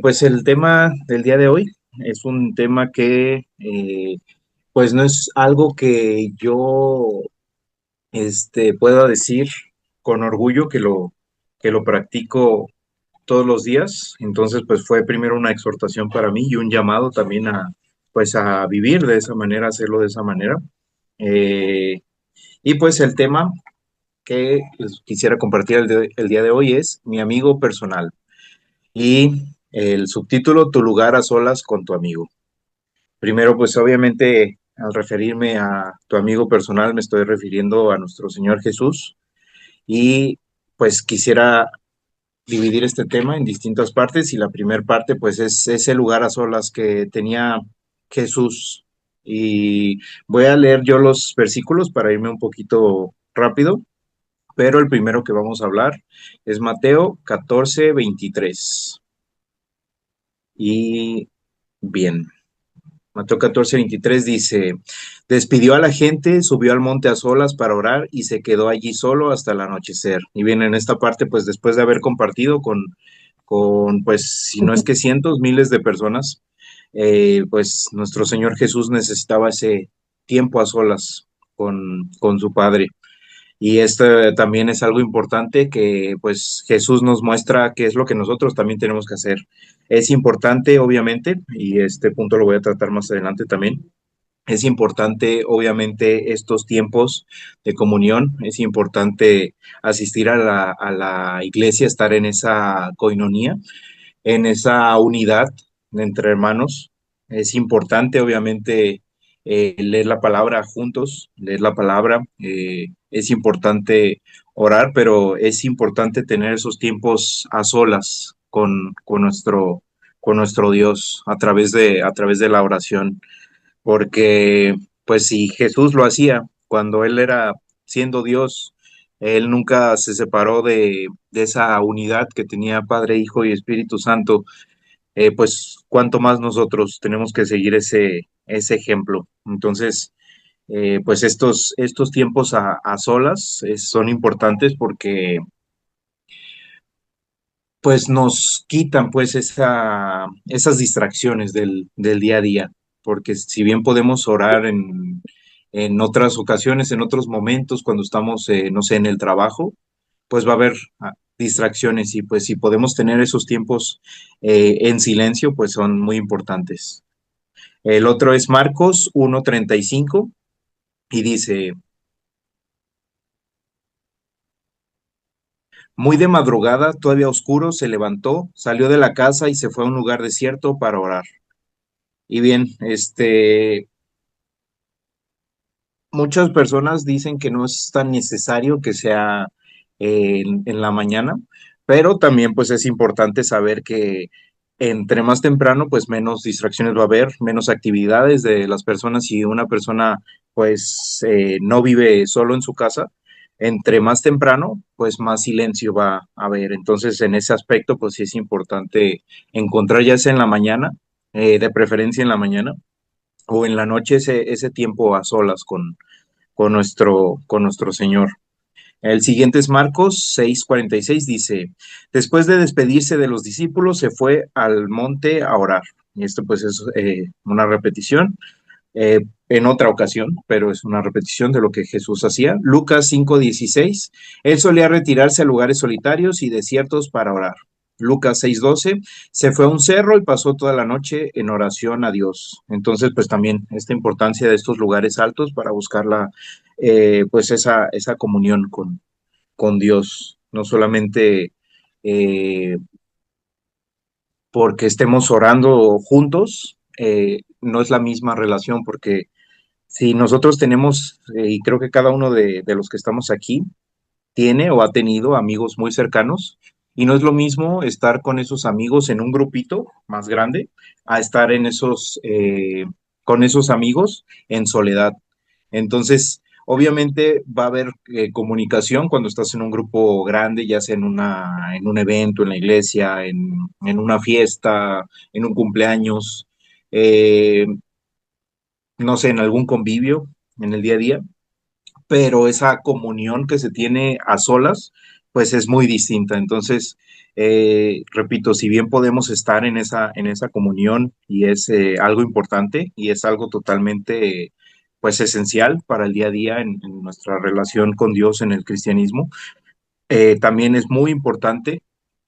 Pues el tema del día de hoy es un tema que pues no es algo que yo pueda decir con orgullo que lo practico todos los días. Entonces pues fue primero una exhortación para mí y un llamado también a vivir de esa manera, hacerlo de esa manera. Eh, y pues el tema que les quisiera compartir el día de hoy es mi amigo personal. Y el subtítulo, Tu lugar a solas con tu amigo. Primero, pues obviamente al referirme a tu amigo personal me estoy refiriendo a nuestro Señor Jesús y pues quisiera dividir este tema en distintas partes y la primera parte pues es ese lugar a solas que tenía Jesús. Y voy a leer yo los versículos para irme un poquito rápido, pero el primero que vamos a hablar es Mateo 14:23. Y bien. Mateo 14:23 dice, despidió a la gente, subió al monte a solas para orar y se quedó allí solo hasta el anochecer. Y bien, en esta parte, pues después de haber compartido pues, si no es que cientos, miles de personas, pues nuestro Señor Jesús necesitaba ese tiempo a solas con su Padre. Y esto también es algo importante que pues Jesús nos muestra qué es lo que nosotros también tenemos que hacer. Es importante, obviamente, y este punto lo voy a tratar más adelante también. Es importante, obviamente, estos tiempos de comunión. Es importante asistir a la iglesia, estar en esa coinonía, en esa unidad entre hermanos. Es importante, obviamente, leer la palabra juntos, leer la palabra. Es importante orar, pero es importante tener esos tiempos a solas con nuestro Dios a través de la oración. Porque, pues, si Jesús lo hacía cuando él era siendo Dios, él nunca se separó de esa unidad que tenía Padre, Hijo y Espíritu Santo. Pues cuánto más nosotros tenemos que seguir ese ejemplo. Entonces, pues estos tiempos a solas son importantes porque pues nos quitan pues esas distracciones del día a día, porque si bien podemos orar en otras ocasiones, en otros momentos, cuando estamos, no sé, en el trabajo, pues va a haber distracciones y pues si podemos tener esos tiempos en silencio, pues son muy importantes. El otro es Marcos 1:35 y dice, muy de madrugada, todavía oscuro, se levantó, salió de la casa y se fue a un lugar desierto para orar. Y bien, muchas personas dicen que no es tan necesario que sea en la mañana, pero también pues es importante saber que entre más temprano pues menos distracciones va a haber, menos actividades de las personas. Si una persona pues no vive solo en su casa, entre más temprano pues más silencio va a haber. Entonces en ese aspecto pues sí es importante encontrar ya sea en la mañana, de preferencia en la mañana o en la noche ese tiempo a solas con nuestro Señor. El siguiente es Marcos 6:46, dice, después de despedirse de los discípulos, se fue al monte a orar. Y esto pues es una repetición en otra ocasión, pero es una repetición de lo que Jesús hacía. Lucas 5:16, él solía retirarse a lugares solitarios y desiertos para orar. Lucas 6:12, se fue a un cerro y pasó toda la noche en oración a Dios. Entonces, pues también esta importancia de estos lugares altos para buscar pues esa comunión con Dios, no solamente eh, porque estemos orando juntos, no es la misma relación, porque si nosotros tenemos, y creo que cada uno de los que estamos aquí, tiene o ha tenido amigos muy cercanos, y no es lo mismo estar con esos amigos en un grupito más grande a estar con esos amigos en soledad. Entonces, obviamente va a haber comunicación cuando estás en un grupo grande, ya sea en un evento, en la iglesia, en una fiesta, en un cumpleaños, eh, no sé, en algún convivio en el día a día, pero esa comunión que se tiene a solas, pues es muy distinta. Entonces, Repito, si bien podemos estar en esa comunión y es algo importante y es algo totalmente, pues, esencial para el día a día en nuestra relación con Dios en el cristianismo, también es muy importante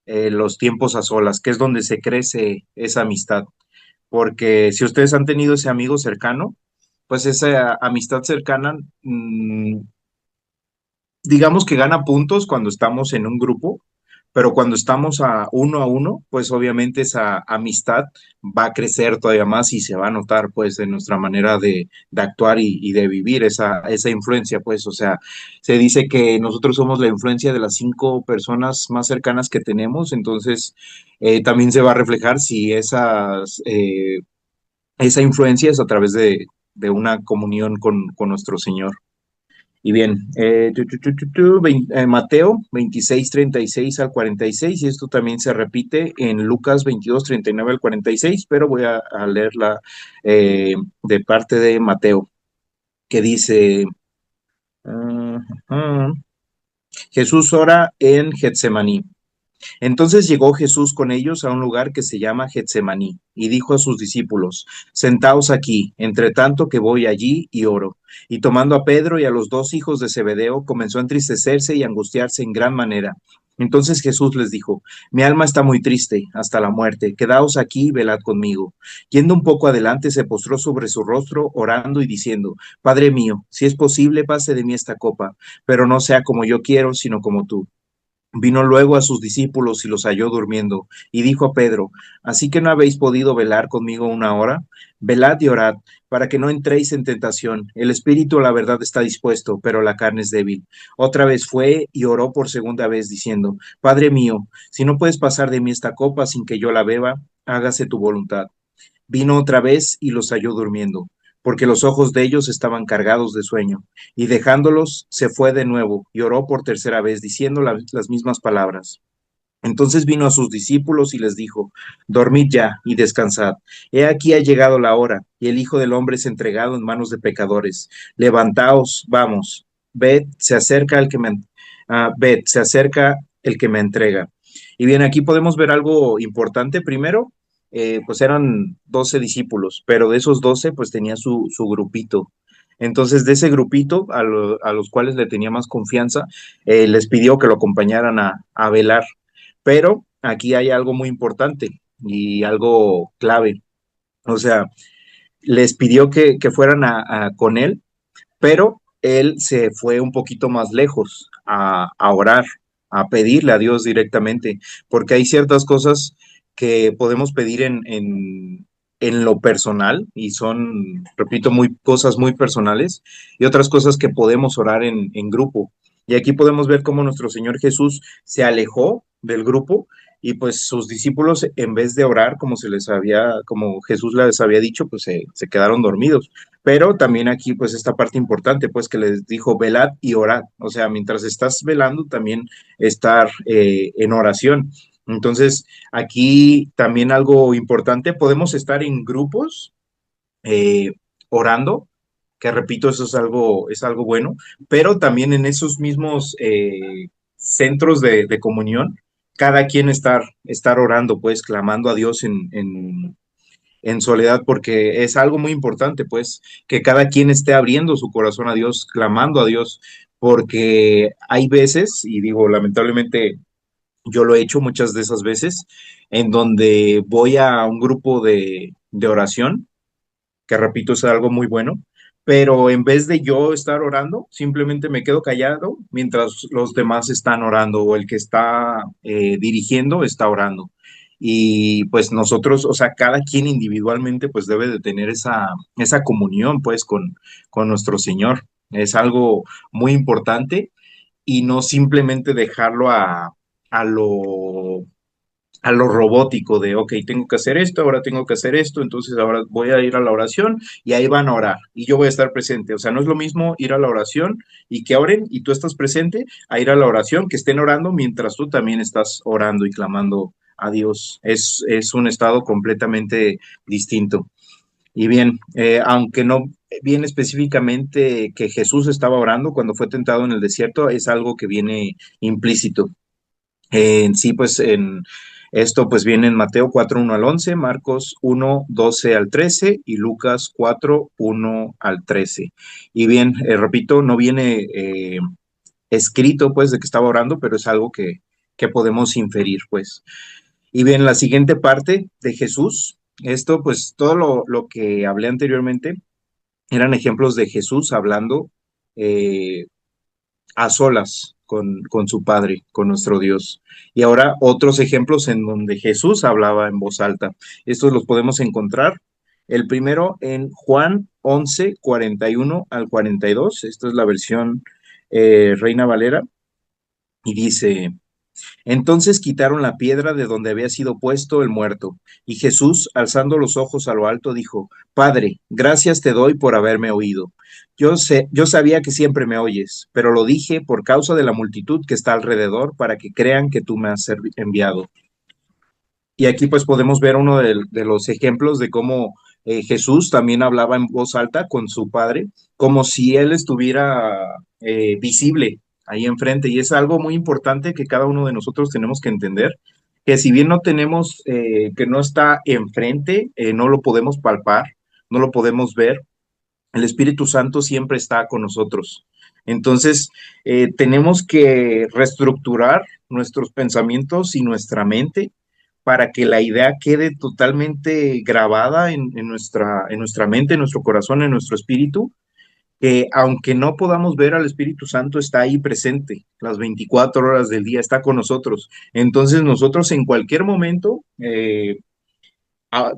los tiempos a solas, que es donde se crece esa amistad. Porque si ustedes han tenido ese amigo cercano, pues esa amistad cercana, digamos que gana puntos cuando estamos en un grupo, pero cuando estamos a uno, pues obviamente esa amistad va a crecer todavía más y se va a notar pues en nuestra manera de actuar y de vivir esa influencia, pues, o sea, se dice que nosotros somos la influencia de las 5 personas más cercanas que tenemos, entonces también se va a reflejar si esa influencia es a través de una comunión con nuestro Señor. Y bien, Mateo 26 36 al 46 y esto también se repite en Lucas 22 39 al 46, pero voy a leerla de parte de Mateo, que dice, uh, uh, Jesús ora en Getsemaní. Entonces llegó Jesús con ellos a un lugar que se llama Getsemaní, y dijo a sus discípulos, Sentaos aquí, entre tanto que voy allí y oro. Y tomando a Pedro y a los 2 hijos de Zebedeo, comenzó a entristecerse y angustiarse en gran manera. Entonces Jesús les dijo, Mi alma está muy triste, hasta la muerte, quedaos aquí y velad conmigo. Yendo un poco adelante, se postró sobre su rostro, orando y diciendo, Padre mío, si es posible, pase de mí esta copa, pero no sea como yo quiero, sino como tú. Vino luego a sus discípulos y los halló durmiendo, y dijo a Pedro, ¿así que no habéis podido velar conmigo una hora? Velad y orad, para que no entréis en tentación. El espíritu, la verdad, está dispuesto, pero la carne es débil. Otra vez fue y oró por segunda vez, diciendo, Padre mío, si no puedes pasar de mí esta copa sin que yo la beba, hágase tu voluntad. Vino otra vez y los halló durmiendo, porque los ojos de ellos estaban cargados de sueño, y dejándolos se fue de nuevo y oró por tercera vez, diciendo las mismas palabras. Entonces vino a sus discípulos y les dijo, Dormid ya y descansad. He aquí ha llegado la hora, y el Hijo del Hombre es entregado en manos de pecadores. Levantaos, vamos, ved, se acerca el que me entrega. Y bien, aquí podemos ver algo importante. Primero, pues eran 12 discípulos, pero de esos 12, pues tenía su grupito. Entonces, de ese grupito a los cuales le tenía más confianza, les pidió que lo acompañaran a velar. Pero aquí hay algo muy importante y algo clave. O sea, les pidió que fueran con él, pero él se fue un poquito más lejos a orar, a pedirle a Dios directamente, porque hay ciertas cosas que podemos pedir en lo personal y son, repito, cosas muy personales y otras cosas que podemos orar en grupo. Y aquí podemos ver cómo nuestro Señor Jesús se alejó del grupo y pues sus discípulos en vez de orar como Jesús les había dicho, pues se quedaron dormidos. Pero también aquí, pues, esta parte importante, pues, que les dijo, velad y orad. O sea, mientras estás velando, también estar en oración. Entonces, aquí también algo importante, podemos estar en grupos eh, orando, que repito, eso es algo bueno, pero también en esos mismos centros de comunión, cada quien estar orando, pues, clamando a Dios en soledad, porque es algo muy importante, pues, que cada quien esté abriendo su corazón a Dios, clamando a Dios, porque hay veces, y digo, lamentablemente yo lo he hecho muchas de esas veces, en donde voy a un grupo de oración, que repito, es algo muy bueno, pero en vez de yo estar orando, simplemente me quedo callado mientras los demás están orando o el que está dirigiendo está orando. Y pues nosotros, o sea, cada quien individualmente pues debe de tener esa comunión pues con nuestro Señor. Es algo muy importante y no simplemente dejarlo a lo a lo robótico de, ok, tengo que hacer esto, ahora tengo que hacer esto, entonces ahora voy a ir a la oración y ahí van a orar y yo voy a estar presente. O sea, no es lo mismo ir a la oración y que oren y tú estás presente a ir a la oración, que estén orando mientras tú también estás orando y clamando a Dios. Es un estado completamente distinto. Y bien, aunque no viene específicamente que Jesús estaba orando cuando fue tentado en el desierto, es algo que viene implícito. En sí, pues en esto pues viene en Mateo 4:1 al 11, Marcos 1:12 al 13 y Lucas 4:1 al 13. Y bien, repito, no viene escrito pues de que estaba orando, pero es algo que podemos inferir pues. Y bien, la siguiente parte de Jesús, esto pues todo lo que hablé anteriormente eran ejemplos de Jesús hablando eh, a solas con su Padre, con nuestro Dios. Y ahora otros ejemplos en donde Jesús hablaba en voz alta. Estos los podemos encontrar. El primero en Juan 11:41 al 42. Esta es la versión Reina Valera. Y dice, entonces quitaron la piedra de donde había sido puesto el muerto, y Jesús, alzando los ojos a lo alto, dijo, Padre, gracias te doy por haberme oído. Yo sabía que siempre me oyes, pero lo dije por causa de la multitud que está alrededor, para que crean que tú me has enviado. Y aquí pues podemos ver uno de los ejemplos de cómo Jesús también hablaba en voz alta con su Padre, como si Él estuviera visible ahí enfrente. Y es algo muy importante que cada uno de nosotros tenemos que entender, que si bien no tenemos, que no está enfrente, no lo podemos palpar, no lo podemos ver, el Espíritu Santo siempre está con nosotros. Entonces, tenemos que reestructurar nuestros pensamientos y nuestra mente para que la idea quede totalmente grabada en nuestra mente, en nuestro corazón, en nuestro espíritu, que aunque no podamos ver al Espíritu Santo, está ahí presente las 24 horas del día, está con nosotros. Entonces nosotros en cualquier momento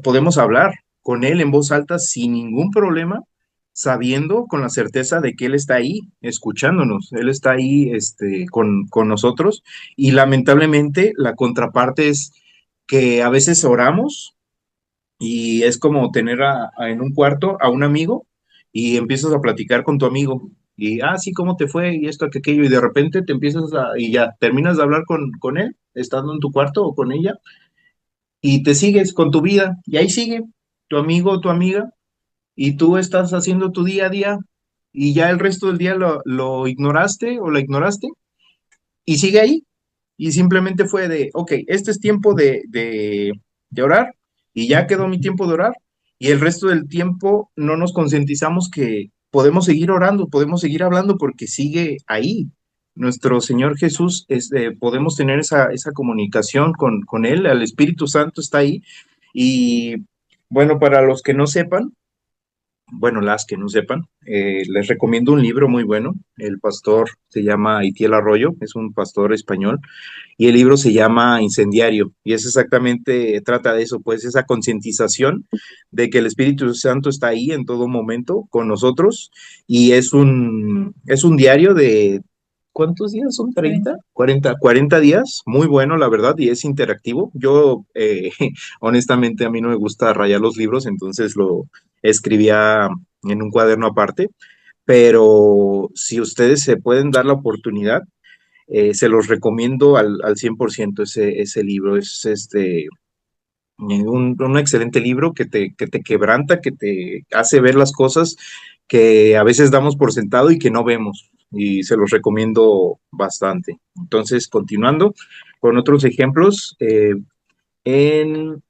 podemos hablar con Él en voz alta sin ningún problema, sabiendo con la certeza de que Él está ahí escuchándonos, Él está ahí con nosotros. Y lamentablemente la contraparte es que a veces oramos y es como tener en un cuarto a un amigo y empiezas a platicar con tu amigo. Y, sí, ¿cómo te fue? Y esto, que aquello, y de repente y ya, terminas de hablar con él, estando en tu cuarto o con ella, y te sigues con tu vida, y ahí sigue tu amigo o tu amiga, y tú estás haciendo tu día a día, y ya el resto del día lo ignoraste o la ignoraste, y sigue ahí, y simplemente fue de, ok, este es tiempo de orar, y ya quedó mi tiempo de orar, y el resto del tiempo no nos concientizamos que podemos seguir orando, podemos seguir hablando porque sigue ahí. Nuestro Señor Jesús, podemos tener esa comunicación con Él, el Espíritu Santo está ahí. Y bueno, para los que no sepan, bueno, las que no sepan, les recomiendo un libro muy bueno. El pastor se llama Itiel Arroyo, es un pastor español, y el libro se llama Incendiario, y es exactamente, trata de eso, pues esa concientización de que el Espíritu Santo está ahí en todo momento con nosotros, y es un diario de, ¿cuántos días son? 40 días, muy bueno, la verdad, y es interactivo. Yo, honestamente, a mí no me gusta rayar los libros, entonces lo escribía en un cuaderno aparte, pero si ustedes se pueden dar la oportunidad, se los recomiendo al 100% ese libro. Es un excelente libro que te quebranta, que te hace ver las cosas que a veces damos por sentado y que no vemos. Y se los recomiendo bastante. Entonces, continuando con otros ejemplos, en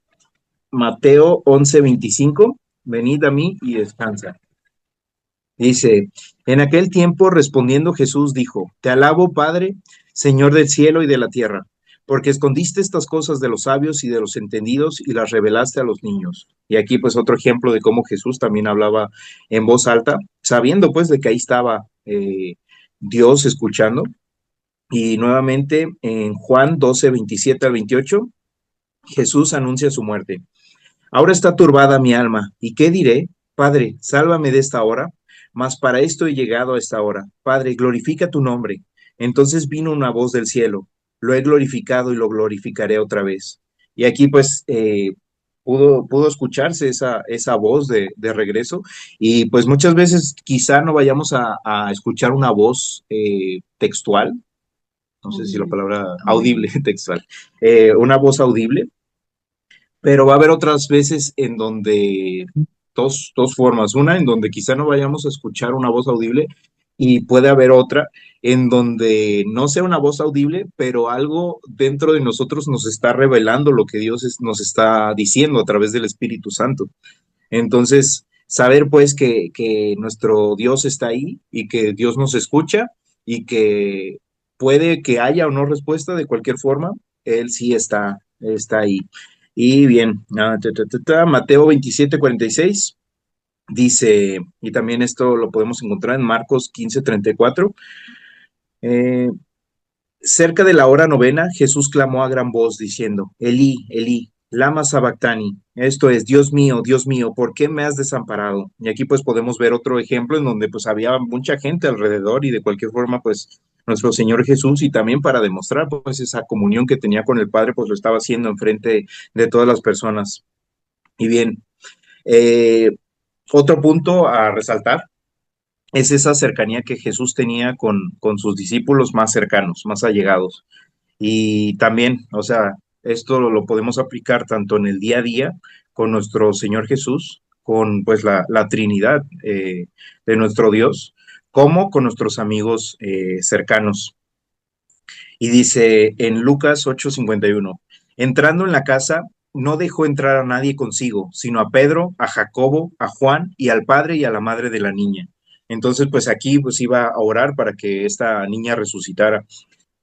Mateo 11:25, venid a mí y descansa. Dice, en aquel tiempo respondiendo Jesús dijo, Te alabo, Padre, Señor del cielo y de la tierra, porque escondiste estas cosas de los sabios y de los entendidos y las revelaste a los niños. Y aquí pues otro ejemplo de cómo Jesús también hablaba en voz alta, sabiendo pues de que ahí estaba Dios escuchando. Y nuevamente en Juan 12:27 al 28, Jesús anuncia su muerte. Ahora está turbada mi alma, ¿y qué diré? Padre, sálvame de esta hora, mas para esto he llegado a esta hora. Padre, glorifica tu nombre. Entonces vino una voz del cielo, lo he glorificado y lo glorificaré otra vez. Y aquí pues pudo escucharse esa voz de regreso, y pues muchas veces quizá no vayamos a escuchar una voz textual, no sé si la palabra audible, textual, una voz audible, pero va a haber otras veces en donde dos formas. Una, en donde quizá no vayamos a escuchar una voz audible y puede haber otra en donde no sea una voz audible, pero algo dentro de nosotros nos está revelando lo que nos está diciendo a través del Espíritu Santo. Entonces, saber pues que nuestro Dios está ahí y que Dios nos escucha y que puede que haya o no respuesta de cualquier forma, Él sí está ahí. Y bien, Mateo 27:46 dice, y también esto lo podemos encontrar en Marcos 15:34, eh, cerca de la hora novena, Jesús clamó a gran voz diciendo, Elí, Elí, lama sabactani. Esto es, Dios mío, ¿por qué me has desamparado? Y aquí pues podemos ver otro ejemplo en donde pues había mucha gente alrededor y de cualquier forma pues nuestro Señor Jesús y también para demostrar pues esa comunión que tenía con el Padre pues lo estaba haciendo enfrente de todas las personas. Y bien, eh, otro punto a resaltar es esa cercanía que Jesús tenía con sus discípulos más cercanos, más allegados. Y también, o sea, esto lo podemos aplicar tanto en el día a día con nuestro Señor Jesús, con pues la Trinidad de nuestro Dios, como con nuestros amigos cercanos. Y dice en Lucas 8:51, entrando en la casa, no dejó entrar a nadie consigo, sino a Pedro, a Jacobo, a Juan y al padre y a la madre de la niña. Entonces, pues aquí pues iba a orar para que esta niña resucitara,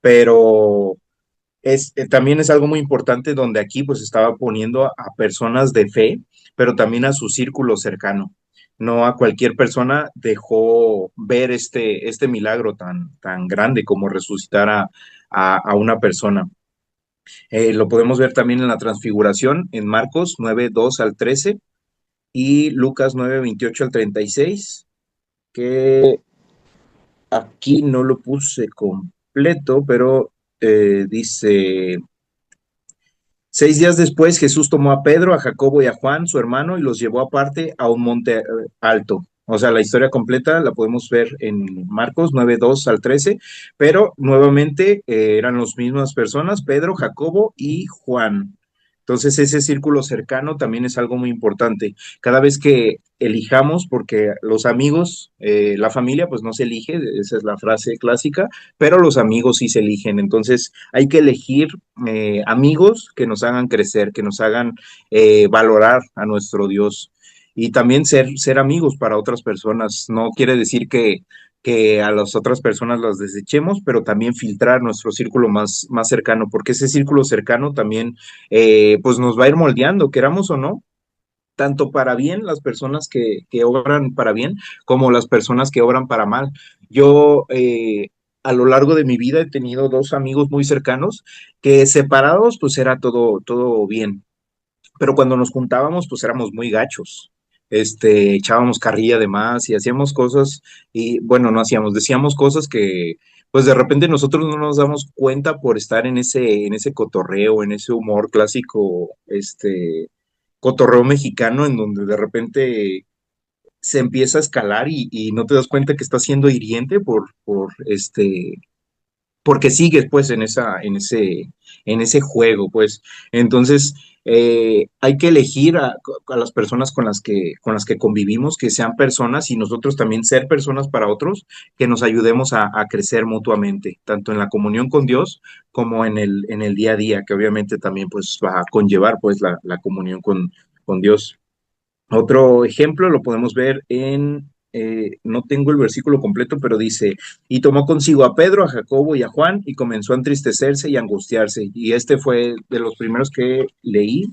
pero también es algo muy importante donde aquí pues estaba poniendo a personas de fe, pero también a su círculo cercano. No a cualquier persona dejó ver este milagro tan grande como resucitar a una persona. Lo podemos ver también en la transfiguración en Marcos 9:2 al 13 y Lucas 9:28 al 36, que aquí no lo puse completo, pero dice... 6 días después, Jesús tomó a Pedro, a Jacobo y a Juan, su hermano, y los llevó aparte a un monte alto. O sea, la historia completa la podemos ver en Marcos 9:2 al 13, pero nuevamente eran las mismas personas, Pedro, Jacobo y Juan. Entonces, ese círculo cercano también es algo muy importante. Cada vez que elijamos, porque los amigos, la familia, pues no se elige, esa es la frase clásica, pero los amigos sí se eligen. Entonces, hay que elegir amigos que nos hagan crecer, que nos hagan valorar a nuestro Dios y también ser amigos para otras personas. No quiere decir que a las otras personas las desechemos, pero también filtrar nuestro círculo más cercano, porque ese círculo cercano también pues nos va a ir moldeando, queramos o no, tanto para bien las personas que obran para bien como las personas que obran para mal. Yo a lo largo de mi vida he tenido dos amigos muy cercanos que separados pues era todo bien, pero cuando nos juntábamos pues éramos muy gachos. Echábamos carrilla de más y hacíamos cosas y bueno, no hacíamos, decíamos cosas que pues de repente nosotros no nos damos cuenta por estar en ese cotorreo, en ese humor clásico, cotorreo mexicano en donde de repente se empieza a escalar y no te das cuenta que está siendo hiriente porque sigues pues en ese juego, pues. Entonces, hay que elegir a las personas con las que convivimos, que sean personas y nosotros también ser personas para otros, que nos ayudemos a crecer mutuamente, tanto en la comunión con Dios como en el día a día, que obviamente también pues va a conllevar pues la comunión con Dios. Otro ejemplo lo podemos ver no tengo el versículo completo, pero dice, y tomó consigo a Pedro, a Jacobo y a Juan, y comenzó a entristecerse y angustiarse. Y este fue de los primeros que leí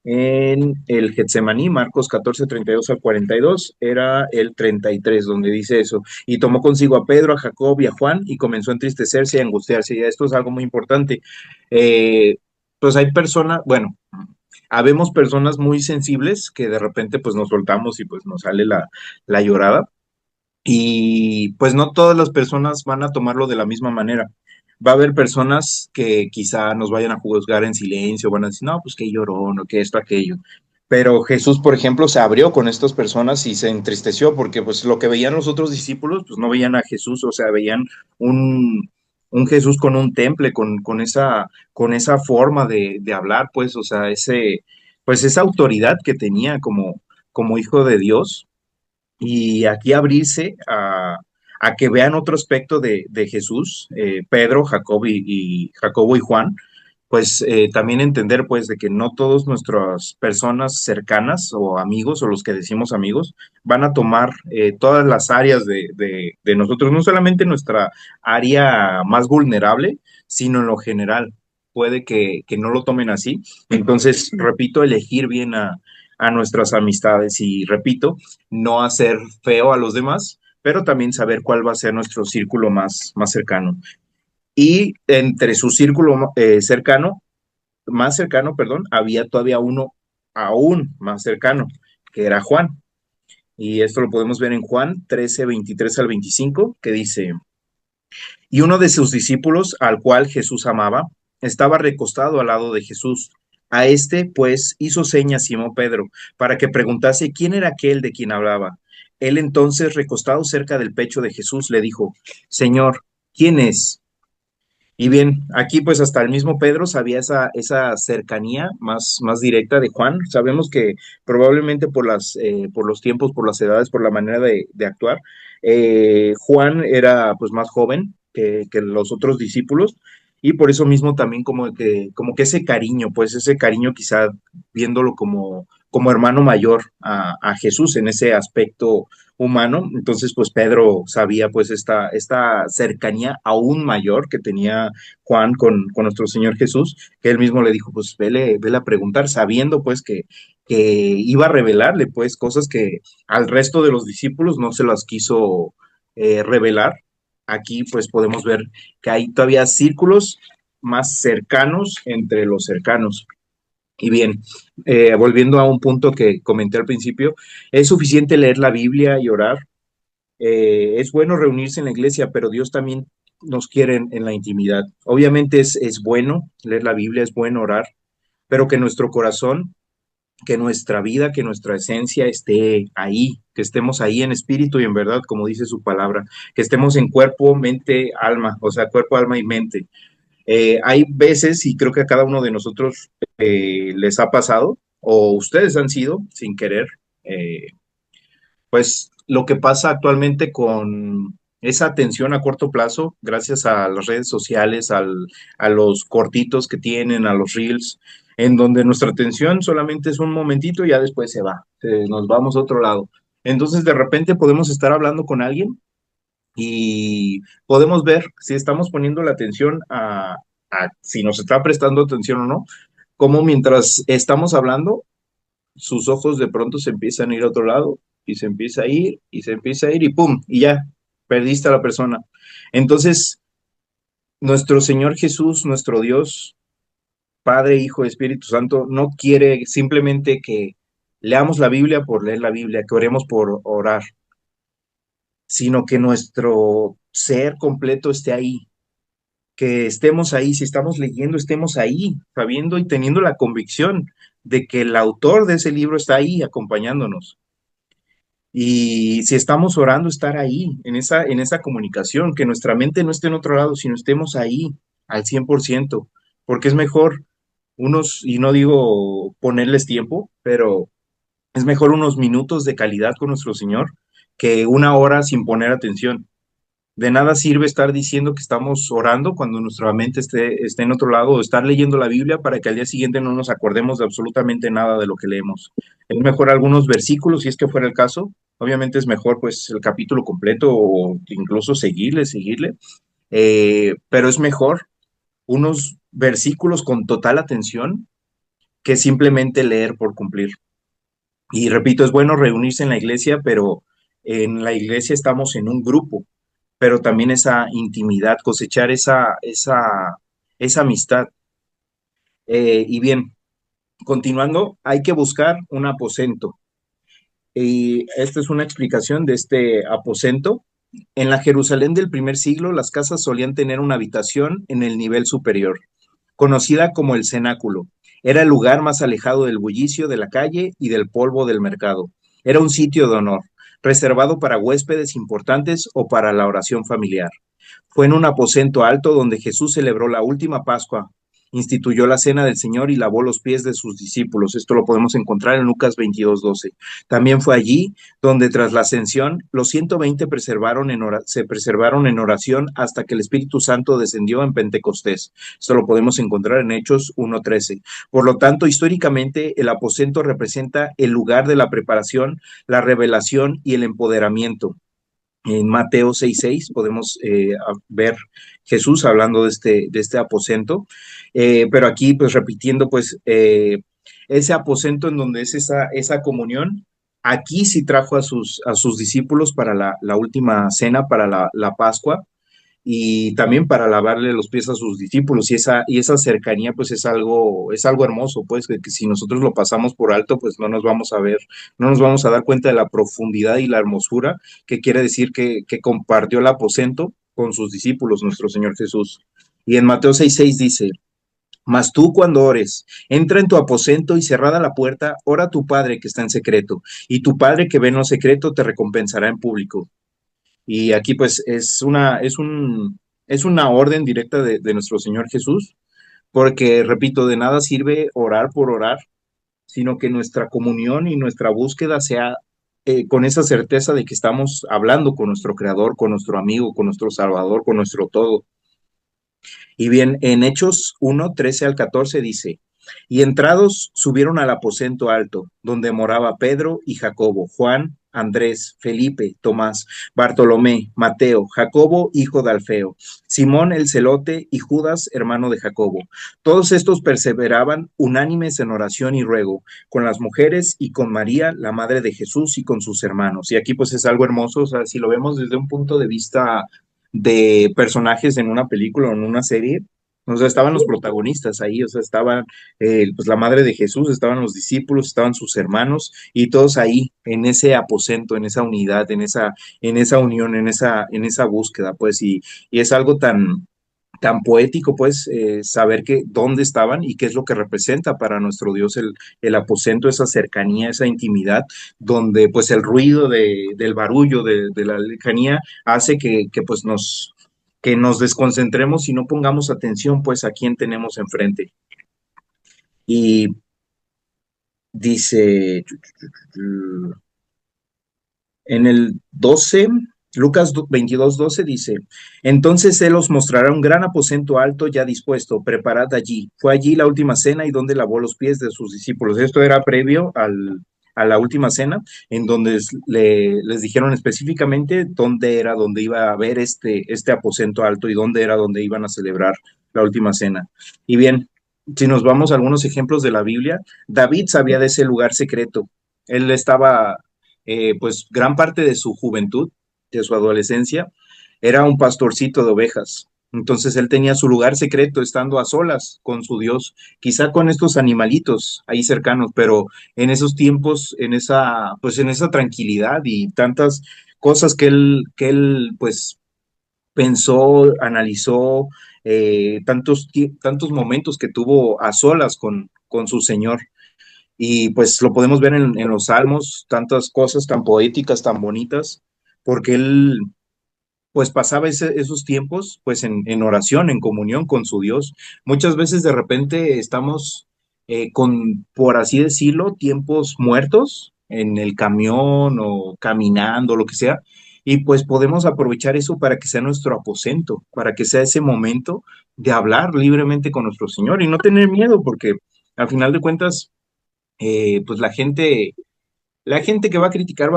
en el Getsemaní, Marcos 14:32 al 42, era el 33 donde dice eso. Y tomó consigo a Pedro, a Jacob y a Juan, y comenzó a entristecerse y angustiarse. Y esto es algo muy importante. Eh, pues hay personas, bueno, habemos personas muy sensibles que de repente pues nos soltamos y pues nos sale la llorada y pues no todas las personas van a tomarlo de la misma manera. Va a haber personas que quizá nos vayan a juzgar en silencio, van a decir, no, pues que lloró, no, que esto, aquello. Pero Jesús, por ejemplo, se abrió con estas personas y se entristeció porque pues lo que veían los otros discípulos, pues no veían a Jesús, o sea, veían un Jesús con un temple, con esa forma de hablar, pues, o sea, pues esa autoridad que tenía como hijo de Dios y aquí abrirse a que vean otro aspecto de Jesús, Pedro, Jacobo y Juan, pues también entender pues de que no todas nuestras personas cercanas o amigos o los que decimos amigos van a tomar todas las áreas de nosotros, no solamente nuestra área más vulnerable, sino en lo general. Puede que no lo tomen así. Entonces, repito, elegir bien a nuestras amistades y repito, no hacer feo a los demás, pero también saber cuál va a ser nuestro círculo más cercano. Y entre su círculo más cercano, perdón, había todavía uno aún más cercano, que era Juan. Y esto lo podemos ver en Juan 13, 23 al 25, que dice, y uno de sus discípulos, al cual Jesús amaba, estaba recostado al lado de Jesús. A este, pues, hizo señas Simón Pedro, para que preguntase quién era aquel de quien hablaba. Él entonces, recostado cerca del pecho de Jesús, le dijo, Señor, ¿quién es? Y bien, aquí pues hasta el mismo Pedro sabía esa cercanía más directa de Juan. Sabemos que probablemente por los tiempos, por las edades, por la manera de actuar, Juan era pues más joven que los otros discípulos y por eso mismo también como que ese cariño, pues ese cariño quizá viéndolo como hermano mayor a Jesús en ese aspecto humano. Entonces, pues Pedro sabía pues esta cercanía aún mayor que tenía Juan con nuestro Señor Jesús, que él mismo le dijo, pues vele a preguntar, sabiendo pues que iba a revelarle pues cosas que al resto de los discípulos no se las quiso revelar. Aquí pues podemos ver que hay todavía círculos más cercanos entre los cercanos. Y bien, volviendo a un punto que comenté al principio, es suficiente leer la Biblia y orar. Es bueno reunirse en la iglesia, pero Dios también nos quiere en la intimidad. Obviamente es bueno leer la Biblia, es bueno orar, pero que nuestro corazón, que nuestra vida, que nuestra esencia esté ahí, que estemos ahí en espíritu y en verdad, como dice su palabra, que estemos en cuerpo, mente, alma, o sea, cuerpo, alma y mente. Hay veces, y creo que a cada uno de nosotros les ha pasado, o ustedes han sido, sin querer, eh, pues lo que pasa actualmente con esa atención a corto plazo, gracias a las redes sociales, a los cortitos que tienen, a los reels, en donde nuestra atención solamente es un momentito y ya después se va, nos vamos a otro lado. Entonces de repente podemos estar hablando con alguien y podemos ver si estamos poniendo la atención a si nos está prestando atención o no, como mientras estamos hablando, sus ojos de pronto se empiezan a ir a otro lado y se empieza a ir y se empieza a ir y ¡pum! Y ya, perdiste a la persona. Entonces, nuestro Señor Jesús, nuestro Dios, Padre, Hijo, Espíritu Santo, no quiere simplemente que leamos la Biblia por leer la Biblia, que oremos por orar, sino que nuestro ser completo esté ahí, que estemos ahí, si estamos leyendo, estemos ahí, sabiendo y teniendo la convicción de que el autor de ese libro está ahí acompañándonos. Y si estamos orando, estar ahí, en esa comunicación, que nuestra mente no esté en otro lado, sino estemos ahí al 100%, porque es mejor y no digo ponerles tiempo, pero es mejor unos minutos de calidad con nuestro Señor que una hora sin poner atención. De nada sirve estar diciendo que estamos orando cuando nuestra mente esté en otro lado o estar leyendo la Biblia para que al día siguiente no nos acordemos de absolutamente nada de lo que leemos. Es mejor algunos versículos, si es que fuera el caso. Obviamente es mejor pues el capítulo completo o incluso seguirle. Pero es mejor unos versículos con total atención que simplemente leer por cumplir. Y repito, es bueno reunirse en la iglesia, pero en la iglesia estamos en un grupo, pero también esa intimidad, cosechar esa amistad. Y bien, continuando, hay que buscar un aposento. Y esta es una explicación de este aposento. En la Jerusalén del primer siglo, las casas solían tener una habitación en el nivel superior, conocida como el cenáculo. Era el lugar más alejado del bullicio de la calle y del polvo del mercado. Era un sitio de honor, reservado para huéspedes importantes o para la oración familiar. Fue en un aposento alto donde Jesús celebró la última Pascua instituyó la cena del Señor y lavó los pies de sus discípulos. Esto lo podemos encontrar en Lucas 22:12. También fue allí donde tras la ascensión los 120 se preservaron en oración hasta que el Espíritu Santo descendió en Pentecostés. Esto lo podemos encontrar en Hechos 1:13. Por lo tanto, históricamente el aposento representa el lugar de la preparación, la revelación y el empoderamiento. En Mateo 6:6 podemos ver Jesús hablando de este aposento, pero aquí pues repitiendo pues ese aposento en donde es esa comunión, aquí sí trajo a sus discípulos para la última cena, para la Pascua, y también para lavarle los pies a sus discípulos. Y esa cercanía, pues es algo hermoso, pues que si nosotros lo pasamos por alto, pues no nos vamos a ver, no nos vamos a dar cuenta de la profundidad y la hermosura que quiere decir que compartió el aposento con sus discípulos, nuestro Señor Jesús. Y en Mateo 6:6 dice, mas tú cuando ores, entra en tu aposento y cerrada la puerta, ora a tu Padre que está en secreto, y tu Padre que ve en lo secreto te recompensará en público. Y aquí pues es una orden directa de nuestro Señor Jesús, porque repito, de nada sirve orar por orar, sino que nuestra comunión y nuestra búsqueda sea con esa certeza de que estamos hablando con nuestro Creador, con nuestro amigo, con nuestro Salvador, con nuestro todo. Y bien, en Hechos 1:13 al 14 dice, y entrados subieron al aposento alto, donde moraba Pedro y Jacobo, Juan, Andrés, Felipe, Tomás, Bartolomé, Mateo, Jacobo, hijo de Alfeo, Simón el celote y Judas, hermano de Jacobo. Todos estos perseveraban unánimes en oración y ruego, con las mujeres y con María, la madre de Jesús, y con sus hermanos. Y aquí pues es algo hermoso, o sea, si lo vemos desde un punto de vista de personajes en una película o en una serie, o sea, estaban los protagonistas ahí, o sea, estaban pues la madre de Jesús, estaban los discípulos, estaban sus hermanos y todos ahí en ese aposento, en esa unidad, en esa unión, en esa búsqueda, pues, y es algo tan poético, pues, saber que dónde estaban y qué es lo que representa para nuestro Dios el aposento, esa cercanía, esa intimidad, donde pues el ruido del barullo, de la lejanía, hace pues que nos desconcentremos y no pongamos atención pues a quién tenemos enfrente. Y dice, en el 12, Lucas 22:12 dice, entonces él os mostrará un gran aposento alto ya dispuesto, preparad allí. Fue allí la última cena y donde lavó los pies de sus discípulos. Esto era previo a la última cena, en donde les dijeron específicamente dónde era donde iba a haber este aposento alto y dónde era donde iban a celebrar la última cena. Y bien, si nos vamos a algunos ejemplos de la Biblia, David sabía de ese lugar secreto. Él estaba pues gran parte de su juventud, de su adolescencia, era un pastorcito de ovejas. Entonces él tenía su lugar secreto estando a solas con su Dios, quizá con estos animalitos ahí cercanos, pero en esos tiempos, pues en esa tranquilidad y tantas cosas que él pues pensó, analizó, tantos momentos que tuvo a solas con su Señor. Y pues lo podemos ver en los salmos, tantas cosas tan poéticas, tan bonitas, porque él pues pasaba esos tiempos pues en oración, en comunión con su Dios. Muchas veces de repente estamos por así decirlo, tiempos muertos en el camión o caminando, lo que sea, y pues podemos aprovechar eso para que sea nuestro aposento, para que sea ese momento de hablar libremente con nuestro Señor y no tener miedo, porque al final de cuentas pues la gente que va a criticar,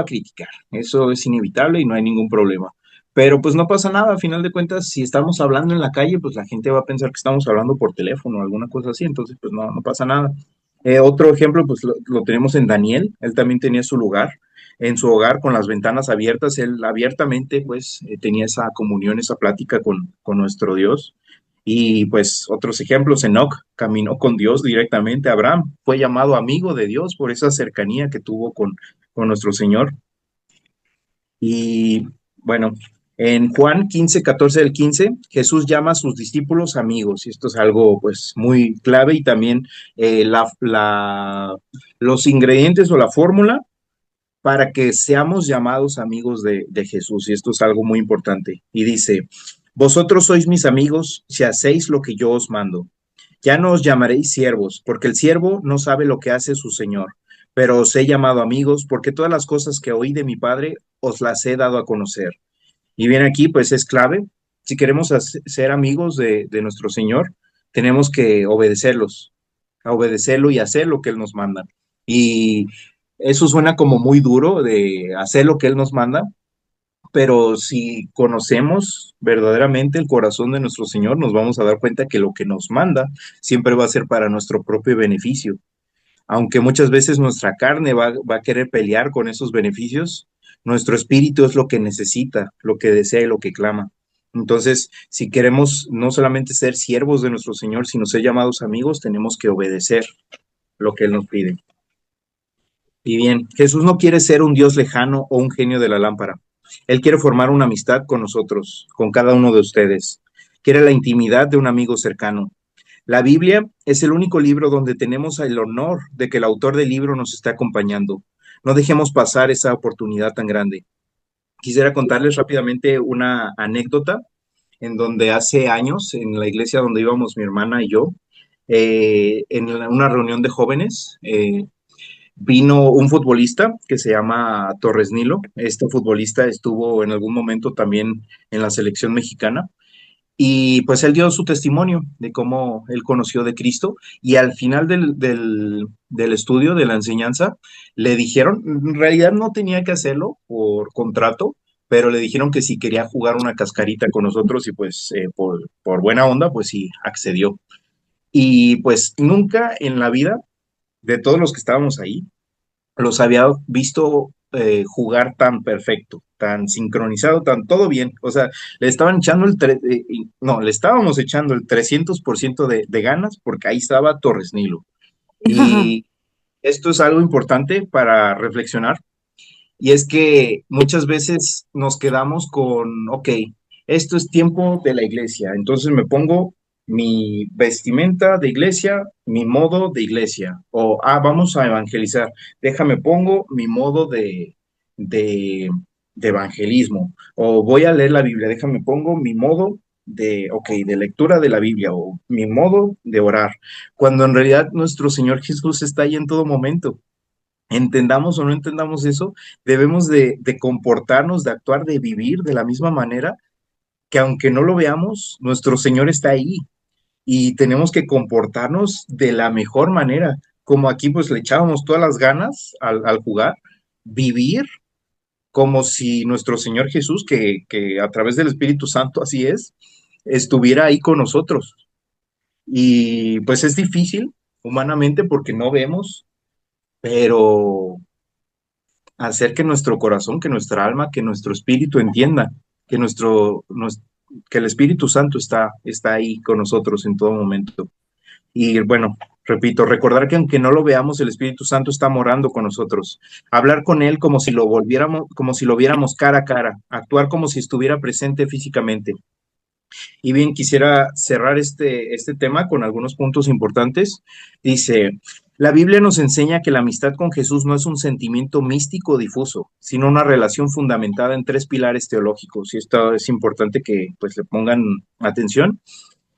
eso es inevitable y no hay ningún problema. Pero pues no pasa nada, a final de cuentas, si estamos hablando en la calle, pues la gente va a pensar que estamos hablando por teléfono o alguna cosa así, entonces pues no pasa nada. Otro ejemplo, pues lo tenemos en Daniel, él también tenía su lugar en su hogar con las ventanas abiertas, él abiertamente pues tenía esa comunión, esa plática con nuestro Dios. Y pues otros ejemplos, Enoc caminó con Dios directamente, Abraham fue llamado amigo de Dios por esa cercanía que tuvo con nuestro Señor. Y bueno, en Juan 15:14 al 15, Jesús llama a sus discípulos amigos, y esto es algo pues muy clave y también los ingredientes o la fórmula para que seamos llamados amigos de Jesús, y esto es algo muy importante. Y dice, vosotros sois mis amigos si hacéis lo que yo os mando. Ya no os llamaréis siervos, porque el siervo no sabe lo que hace su señor, pero os he llamado amigos, porque todas las cosas que oí de mi Padre os las he dado a conocer. Y bien aquí, pues es clave. Si queremos ser amigos de nuestro Señor, tenemos que obedecerlos, a obedecerlo y hacer lo que Él nos manda. Y eso suena como muy duro de hacer lo que Él nos manda, pero si conocemos verdaderamente el corazón de nuestro Señor, nos vamos a dar cuenta que lo que nos manda siempre va a ser para nuestro propio beneficio. Aunque muchas veces nuestra carne va a querer pelear con esos beneficios, nuestro espíritu es lo que necesita, lo que desea y lo que clama. Entonces, si queremos no solamente ser siervos de nuestro Señor, sino ser llamados amigos, tenemos que obedecer lo que Él nos pide. Y bien, Jesús no quiere ser un Dios lejano o un genio de la lámpara. Él quiere formar una amistad con nosotros, con cada uno de ustedes. Quiere la intimidad de un amigo cercano. La Biblia es el único libro donde tenemos el honor de que el autor del libro nos esté acompañando. No dejemos pasar esa oportunidad tan grande. Quisiera contarles rápidamente una anécdota en donde hace años, en la iglesia donde íbamos mi hermana y yo, en una reunión de jóvenes, vino un futbolista que se llama Torres Nilo. Este futbolista estuvo en algún momento también en la selección mexicana. Y pues él dio su testimonio de cómo él conoció de Cristo y al final del estudio, de la enseñanza, le dijeron, en realidad no tenía que hacerlo por contrato, pero le dijeron que si quería jugar una cascarita con nosotros y pues por buena onda, pues sí, accedió. Y pues nunca en la vida de todos los que estábamos ahí, los había visto jugar tan perfecto, tan sincronizado, tan todo bien. O sea, le estaban echando no, le estábamos echando el 300% de ganas porque ahí estaba Torres Nilo. Y esto es algo importante para reflexionar y es que muchas veces nos quedamos con, ok, esto es tiempo de la iglesia, entonces me pongo mi vestimenta de iglesia, mi modo de iglesia, o, vamos a evangelizar, déjame pongo mi modo de, de evangelismo, o voy a leer la Biblia, déjame pongo mi modo de lectura de la Biblia, o mi modo de orar, cuando en realidad nuestro Señor Jesús está ahí en todo momento. Entendamos o no entendamos eso, debemos de comportarnos, de actuar, de vivir de la misma manera que aunque no lo veamos, nuestro Señor está ahí y tenemos que comportarnos de la mejor manera. Como aquí pues le echábamos todas las ganas al jugar, vivir como si nuestro Señor Jesús, que a través del Espíritu Santo así es, estuviera ahí con nosotros. Y pues es difícil humanamente porque no vemos, pero hacer que nuestro corazón, que nuestra alma, que nuestro espíritu entienda que que el Espíritu Santo está ahí con nosotros en todo momento. Y bueno, repito, recordar que aunque no lo veamos, el Espíritu Santo está morando con nosotros. Hablar con él como si lo volviéramos, como si lo viéramos cara a cara, actuar como si estuviera presente físicamente. Y bien, quisiera cerrar este tema con algunos puntos importantes. Dice, la Biblia nos enseña que la amistad con Jesús no es un sentimiento místico difuso, sino una relación fundamentada en tres pilares teológicos. Y esto es importante que pues le pongan atención.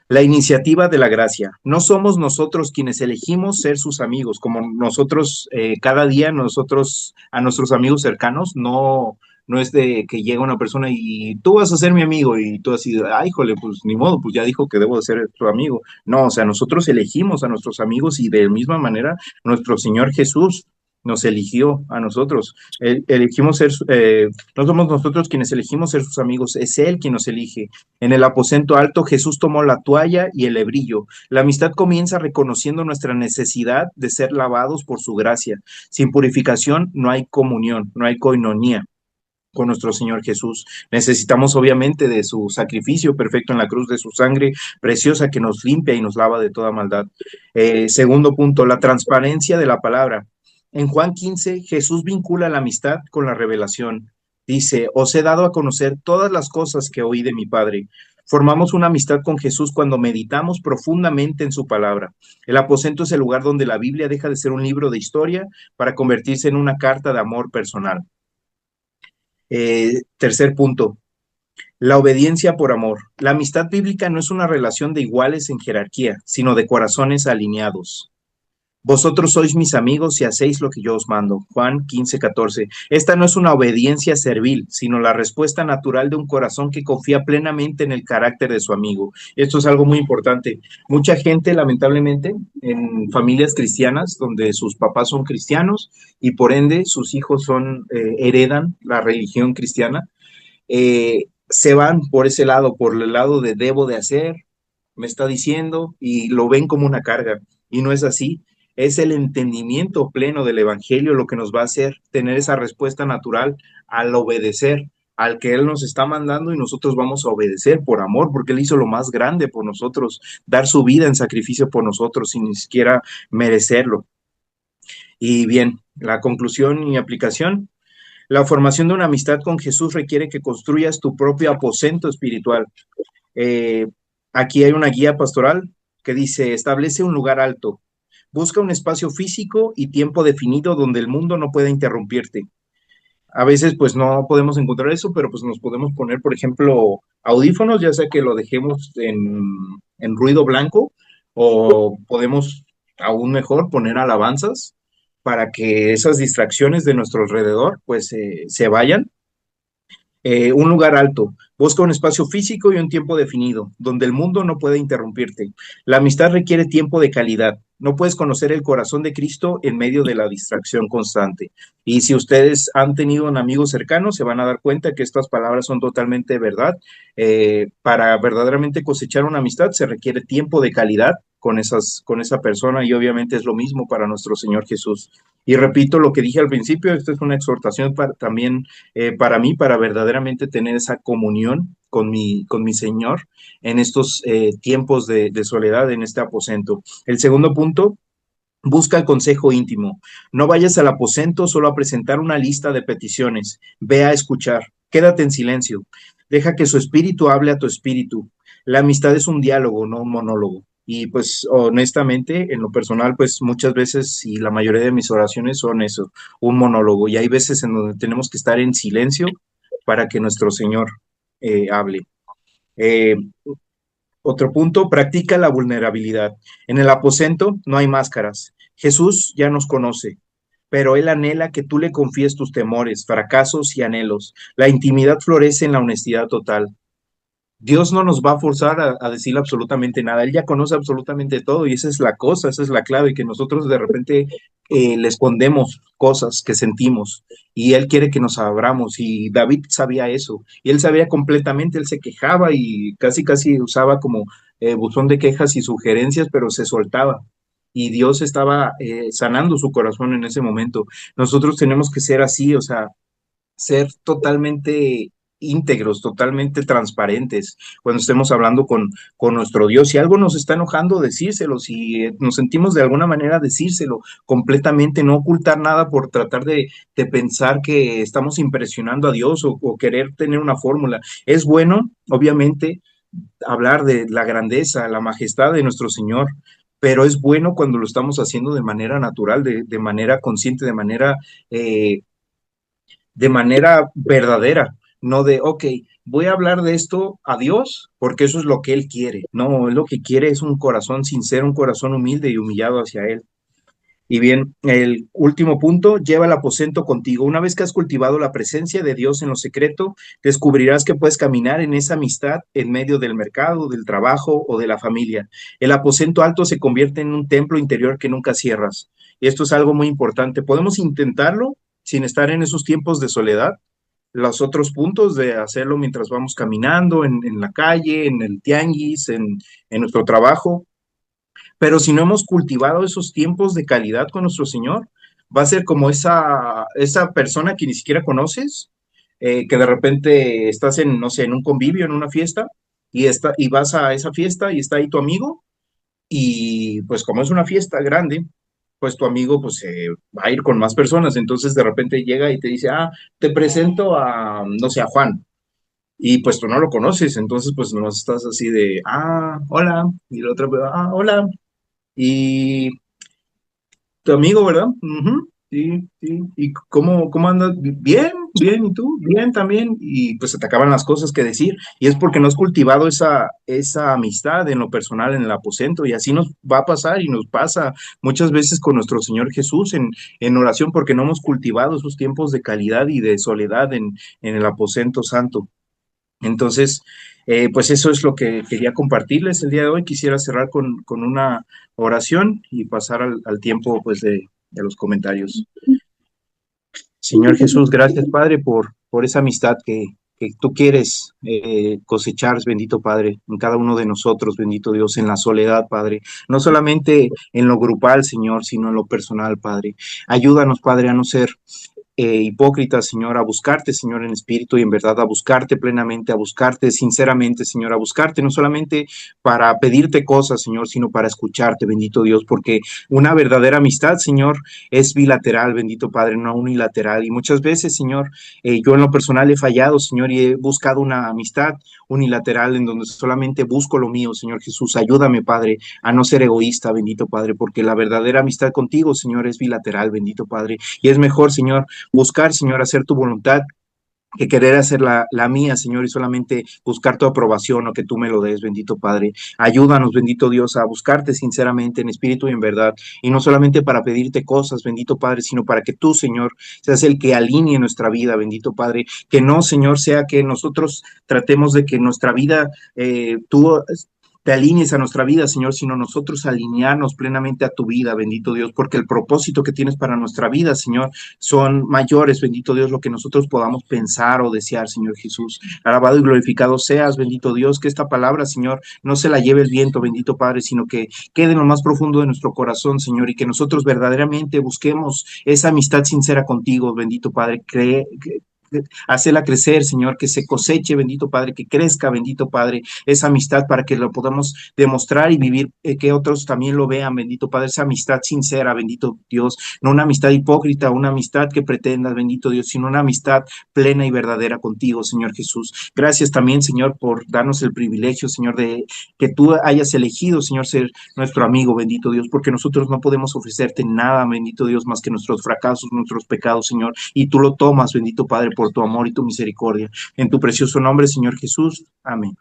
La iniciativa de la gracia. No somos nosotros quienes elegimos ser sus amigos, como nosotros cada día nosotros a nuestros amigos cercanos, no es de que llega una persona y tú vas a ser mi amigo y tú así, ay, híjole, pues ni modo, pues ya dijo que debo de ser tu amigo. No, o sea, nosotros elegimos a nuestros amigos y de misma manera nuestro Señor Jesús nos eligió a nosotros. Elegimos ser, no somos nosotros quienes elegimos ser sus amigos, es Él quien nos elige. En el aposento alto Jesús tomó la toalla y el lebrillo. La amistad comienza reconociendo nuestra necesidad de ser lavados por su gracia. Sin purificación no hay comunión, no hay coinonía con nuestro Señor Jesús. Necesitamos obviamente de su sacrificio perfecto en la cruz, de su sangre preciosa que nos limpia y nos lava de toda maldad. Segundo punto, la transparencia de la palabra. En Juan 15, Jesús vincula la amistad con la revelación. Dice, os he dado a conocer todas las cosas que oí de mi Padre. Formamos una amistad con Jesús cuando meditamos profundamente en su palabra. El aposento es el lugar donde la Biblia deja de ser un libro de historia para convertirse en una carta de amor personal. Tercer punto, La obediencia por amor. La amistad bíblica no es una relación de iguales en jerarquía, sino de corazones alineados. Vosotros sois mis amigos si hacéis lo que yo os mando. Juan 15:14. Esta no es una obediencia servil, sino la respuesta natural de un corazón que confía plenamente en el carácter de su amigo. Esto es algo muy importante. Mucha gente, lamentablemente, en familias cristianas, donde sus papás son cristianos y por ende sus hijos heredan la religión cristiana, se van por ese lado, por el lado de debo de hacer, me está diciendo, y lo ven como una carga. Y no es así. Es el entendimiento pleno del Evangelio lo que nos va a hacer tener esa respuesta natural al obedecer, al que Él nos está mandando y nosotros vamos a obedecer por amor, porque Él hizo lo más grande por nosotros, dar su vida en sacrificio por nosotros sin ni siquiera merecerlo. Y bien, la conclusión y aplicación. La formación de una amistad con Jesús requiere que construyas tu propio aposento espiritual. Eh, Aquí hay una guía pastoral que dice, establece un lugar alto, busca un espacio físico y tiempo definido donde el mundo no pueda interrumpirte. A veces pues no podemos encontrar eso, pero pues nos podemos poner, por ejemplo, audífonos, ya sea que lo dejemos en ruido blanco o podemos aún mejor poner alabanzas para que esas distracciones de nuestro alrededor pues se vayan. Un lugar alto. Busca un espacio físico y un tiempo definido, donde el mundo no pueda interrumpirte. La amistad requiere tiempo de calidad. No puedes conocer el corazón de Cristo en medio de la distracción constante. Y si ustedes han tenido un amigo cercano, se van a dar cuenta que estas palabras son totalmente verdad. Para verdaderamente cosechar una amistad se requiere tiempo de calidad con esa persona y obviamente es lo mismo para nuestro Señor Jesús. Y repito lo que dije al principio, esta es una exhortación también para mí, para verdaderamente tener esa comunión con mi Señor en estos tiempos de soledad, en este aposento. El segundo punto, busca el consejo íntimo. No vayas al aposento solo a presentar una lista de peticiones. Ve a escuchar. Quédate en silencio. Deja que su espíritu hable a tu espíritu. La amistad es un diálogo, no un monólogo. Y pues honestamente, en lo personal, pues muchas veces y la mayoría de mis oraciones son eso, un monólogo. Y hay veces en donde tenemos que estar en silencio para que nuestro Señor hable. Eh, Otro punto, practica la vulnerabilidad. En el aposento no hay máscaras. Jesús ya nos conoce, pero Él anhela que tú le confíes tus temores, fracasos y anhelos. La intimidad florece en la honestidad total. Dios no nos va a forzar a decirle absolutamente nada. Él ya conoce absolutamente todo y esa es la cosa, esa es la clave, que nosotros de repente le escondemos cosas que sentimos y Él quiere que nos abramos y David sabía eso y él sabía completamente, él se quejaba y casi casi usaba como buzón de quejas y sugerencias, pero se soltaba. Y Dios estaba sanando su corazón en ese momento. Nosotros tenemos que ser así, o sea, ser totalmente íntegros, totalmente transparentes cuando estemos hablando con nuestro Dios. Si algo nos está enojando, decírselo. Si nos sentimos de alguna manera, decírselo completamente, no ocultar nada por tratar de pensar que estamos impresionando a Dios o querer tener una fórmula. Es bueno, obviamente, hablar de la grandeza, la majestad de nuestro Señor, pero es bueno cuando lo estamos haciendo de manera natural, de manera consciente, eh, de manera verdadera, no de, ok, voy a hablar de esto a Dios porque eso es lo que Él quiere. No, Él lo que quiere es un corazón sincero, un corazón humilde y humillado hacia Él. Y bien, el último punto, lleva el aposento contigo. Una vez que has cultivado la presencia de Dios en lo secreto, descubrirás que puedes caminar en esa amistad en medio del mercado, del trabajo o de la familia. El aposento alto se convierte en un templo interior que nunca cierras. Y esto es algo muy importante. Podemos intentarlo sin estar en esos tiempos de soledad. Los otros puntos de hacerlo mientras vamos caminando en la calle, en el tianguis, en nuestro trabajo, pero si no hemos cultivado esos tiempos de calidad con nuestro Señor, va a ser como esa persona que ni siquiera conoces, que de repente estás en, no sé, en un convivio, en una fiesta, y vas a esa fiesta y está ahí tu amigo, y pues como es una fiesta grande, pues tu amigo pues va a ir con más personas, entonces de repente llega y te dice, ah, te presento a, no sé, a Juan, y pues tú no lo conoces, entonces pues no estás así de, ah, hola, y la otra, ah, hola, y tu amigo, ¿verdad? Ujú, sí, sí. ¿Y cómo andas? Bien, bien, ¿y tú? Bien también. Y pues se te acaban las cosas que decir. Y es porque no has cultivado esa amistad en lo personal, en el aposento. Y así nos va a pasar y nos pasa muchas veces con nuestro Señor Jesús en oración, porque no hemos cultivado esos tiempos de calidad y de soledad en el aposento santo. Entonces, pues eso es lo que quería compartirles el día de hoy. Quisiera cerrar con una oración y pasar al tiempo pues de los comentarios. Señor Jesús, gracias, Padre, por esa amistad que tú quieres cosechar, bendito Padre, en cada uno de nosotros, bendito Dios, en la soledad, Padre. No solamente en lo grupal, Señor, sino en lo personal, Padre. Ayúdanos, Padre, a no ser hipócritas, Señor, a buscarte, Señor, en espíritu y en verdad, a buscarte plenamente, a buscarte sinceramente, Señor, a buscarte no solamente para pedirte cosas, Señor, sino para escucharte, bendito Dios, porque una verdadera amistad, Señor, es bilateral, bendito Padre, no unilateral. Y muchas veces, Señor, yo en lo personal he fallado, Señor, y he buscado una amistad unilateral en donde solamente busco lo mío, Señor Jesús. Ayúdame, Padre, a no ser egoísta, bendito Padre, porque la verdadera amistad contigo, Señor, es bilateral, bendito Padre. Y es mejor, Señor, buscar, Señor, hacer tu voluntad que querer hacer la mía, Señor, y solamente buscar tu aprobación o que tú me lo des, bendito Padre. Ayúdanos, bendito Dios, a buscarte sinceramente en espíritu y en verdad, y no solamente para pedirte cosas, bendito Padre, sino para que tú, Señor, seas el que alinee nuestra vida, bendito Padre. Que no, Señor, sea que nosotros tratemos de que nuestra vida, tú te alinees a nuestra vida, Señor, sino nosotros alinearnos plenamente a tu vida, bendito Dios, porque el propósito que tienes para nuestra vida, Señor, son mayores, bendito Dios, lo que nosotros podamos pensar o desear, Señor Jesús. Alabado y glorificado seas, bendito Dios, que esta palabra, Señor, no se la lleve el viento, bendito Padre, sino que quede en lo más profundo de nuestro corazón, Señor, y que nosotros verdaderamente busquemos esa amistad sincera contigo, bendito Padre. Hacela crecer, Señor, que se coseche, bendito Padre, que crezca, bendito Padre, esa amistad para que lo podamos demostrar y vivir, que otros también lo vean, bendito Padre, esa amistad sincera, bendito Dios, no una amistad hipócrita, una amistad que pretendas, bendito Dios, sino una amistad plena y verdadera contigo, Señor Jesús. Gracias también, Señor, por darnos el privilegio, Señor, de que tú hayas elegido, Señor, ser nuestro amigo, bendito Dios, porque nosotros no podemos ofrecerte nada, bendito Dios, más que nuestros fracasos, nuestros pecados, Señor, y tú lo tomas, bendito Padre, por tu amor y tu misericordia. En tu precioso nombre, Señor Jesús. Amén.